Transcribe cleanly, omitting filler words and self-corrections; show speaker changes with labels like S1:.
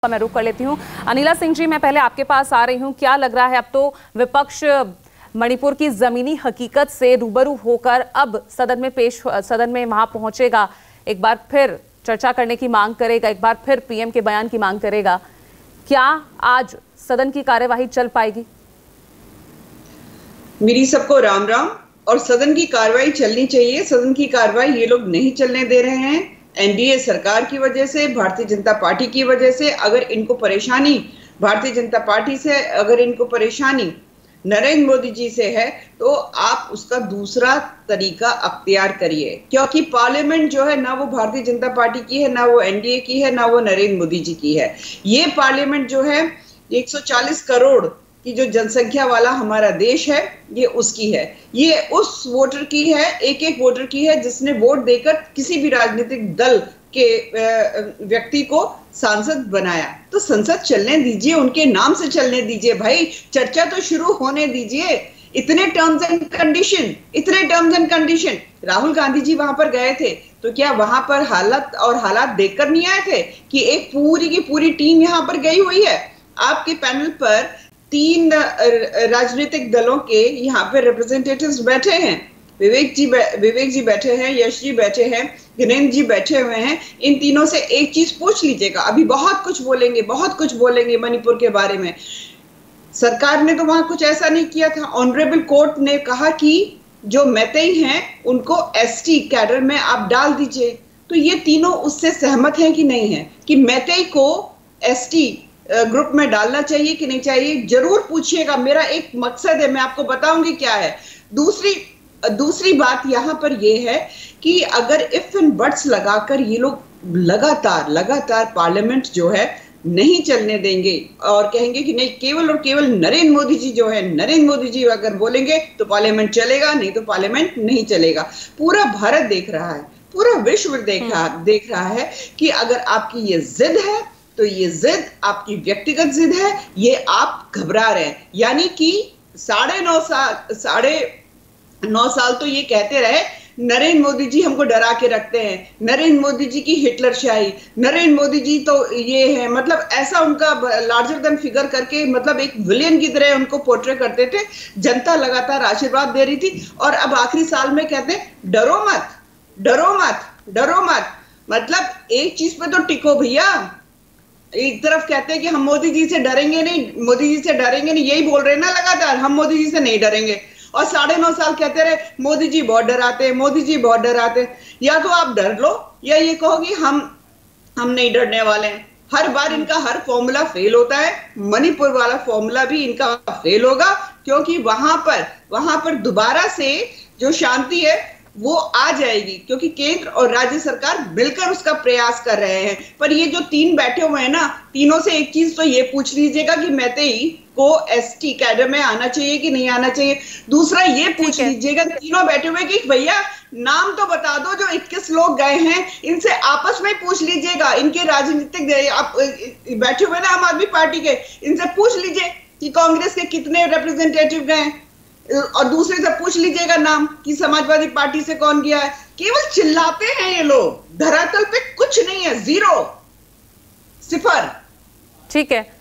S1: मैं रुक कर लेती हूँ। अनिला सिंह जी, मैं पहले आपके पास आ रही हूँ। क्या लग रहा है, अब तो विपक्ष मणिपुर की जमीनी हकीकत से रूबरू होकर अब सदन में वहां पहुंचेगा, एक बार फिर चर्चा करने की मांग करेगा, एक बार फिर पीएम के बयान की मांग करेगा। क्या आज सदन की कार्यवाही चल पाएगी?
S2: मेरी सबको राम राम। और सदन की कार्रवाई चलनी चाहिए। सदन की कार्रवाई ये लोग नहीं चलने दे रहे हैं। एनडीए सरकार की वजह से, भारतीय जनता पार्टी की वजह से। अगर इनको परेशानी भारतीय जनता पार्टी से, अगर इनको परेशानी नरेंद्र मोदी जी से है, तो आप उसका दूसरा तरीका अख्तियार करिए। क्योंकि पार्लियामेंट जो है ना वो भारतीय जनता पार्टी की है, ना वो एनडीए की है, ना वो नरेंद्र मोदी जी की है। ये पार्लियामेंट जो है 140 करोड़ की जो जनसंख्या वाला हमारा देश है, ये उसकी है। ये उस वोटर की है, एक एक वोटर की है, जिसने वोट देकर किसी भी राजनीतिक दल के व्यक्ति को सांसद बनाया। तो संसद चलने दीजिए, उनके नाम से चलने दीजिए भाई। चर्चा तो शुरू होने दीजिए। इतने terms and condition. Rahul Gandhi ji वहां पर गए थे, तो क्या वहां पर हालात देखकर नहीं आए थे कि एक पूरी की पूरी टीम यहां पर गई हुई है? आपके पैनल पर 3 राजनीतिक दलों के यहाँ पे रिप्रेजेंटेटिव्स बैठे हैं। विवेक जी बैठे हैं, यश जी बैठे हैं, गिनेन्द्र जी बैठे हुए हैं। इन तीनों से एक चीज पूछ लीजिएगा। अभी बहुत कुछ बोलेंगे मणिपुर के बारे में। सरकार ने तो वहां कुछ ऐसा नहीं किया था। ऑनरेबल कोर्ट ने कहा कि जो मैतेई हैं उनको एसटी कैडर में आप डाल दीजिए। तो ये तीनों उससे सहमत हैं कि नहीं है कि मैतेई को एसटी ग्रुप में डालना चाहिए कि नहीं चाहिए? जरूर पूछिएगा। मेरा एक मकसद है, मैं आपको बताऊंगी क्या है। दूसरी बात यहां पर यह है कि अगर इफ एंड बट्स लगाकर ये लोग लगातार पार्लियामेंट जो है नहीं चलने देंगे और कहेंगे कि नहीं, केवल और केवल नरेंद्र मोदी जी जो है, नरेंद्र मोदी जी अगर बोलेंगे तो पार्लियामेंट चलेगा, नहीं तो पार्लियामेंट नहीं चलेगा। पूरा भारत देख रहा है, पूरा विश्व देख रहा है कि अगर आपकी ये जिद है, तो ये जिद आपकी व्यक्तिगत जिद है। ये आप घबरा रहे हैं। यानी कि 9.5 साल तो ये कहते रहे नरेंद्र मोदी जी हमको डरा के रखते हैं, नरेंद्र मोदी जी की हिटलरशाही, नरेंद्र मोदी जी तो ये है, मतलब ऐसा उनका लार्जर देन फिगर करके, मतलब एक विलेन की तरह उनको पोर्ट्रे करते थे। जनता लगातार आशीर्वाद दे रही थी और अब आखिरी साल में कहते हैं डरो मत। मतलब एक चीज पे तो टिको भैया। एक तरफ कहते हैं कि हम मोदी जी से डरेंगे नहीं, यही बोल रहे हैं ना लगातार, हम मोदी जी से नहीं डरेंगे। और 9.5 साल कहते रहे मोदी जी बहुत डराते। या तो आप डर लो या ये कहो कि हम नहीं डरने वाले हैं। हर बार इनका हर फॉर्मूला फेल होता है। मणिपुर वाला फॉर्मूला भी इनका फेल होगा, क्योंकि वहां पर दोबारा से जो शांति है वो आ जाएगी, क्योंकि केंद्र और राज्य सरकार मिलकर उसका प्रयास कर रहे हैं। पर ये जो 3 बैठे हुए हैं ना, तीनों से एक चीज तो ये पूछ लीजिएगा कि मैतेई को एसटी कैडर में आना चाहिए कि नहीं आना चाहिए। दूसरा ये पूछ लीजिएगा, तीनों बैठे हुए, कि भैया नाम तो बता दो जो 21 लोग गए हैं, इनसे आपस में पूछ लीजिएगा। इनके राजनीतिक आप बैठे हुए ना आम आदमी पार्टी के, इनसे पूछ लीजिए कि कांग्रेस के कितने रिप्रेजेंटेटिव गए, और दूसरे से पूछ लीजिएगा नाम कि समाजवादी पार्टी से कौन गया है। केवल चिल्लाते हैं ये लोग, धरातल पे कुछ नहीं है, 0 0।
S1: ठीक है।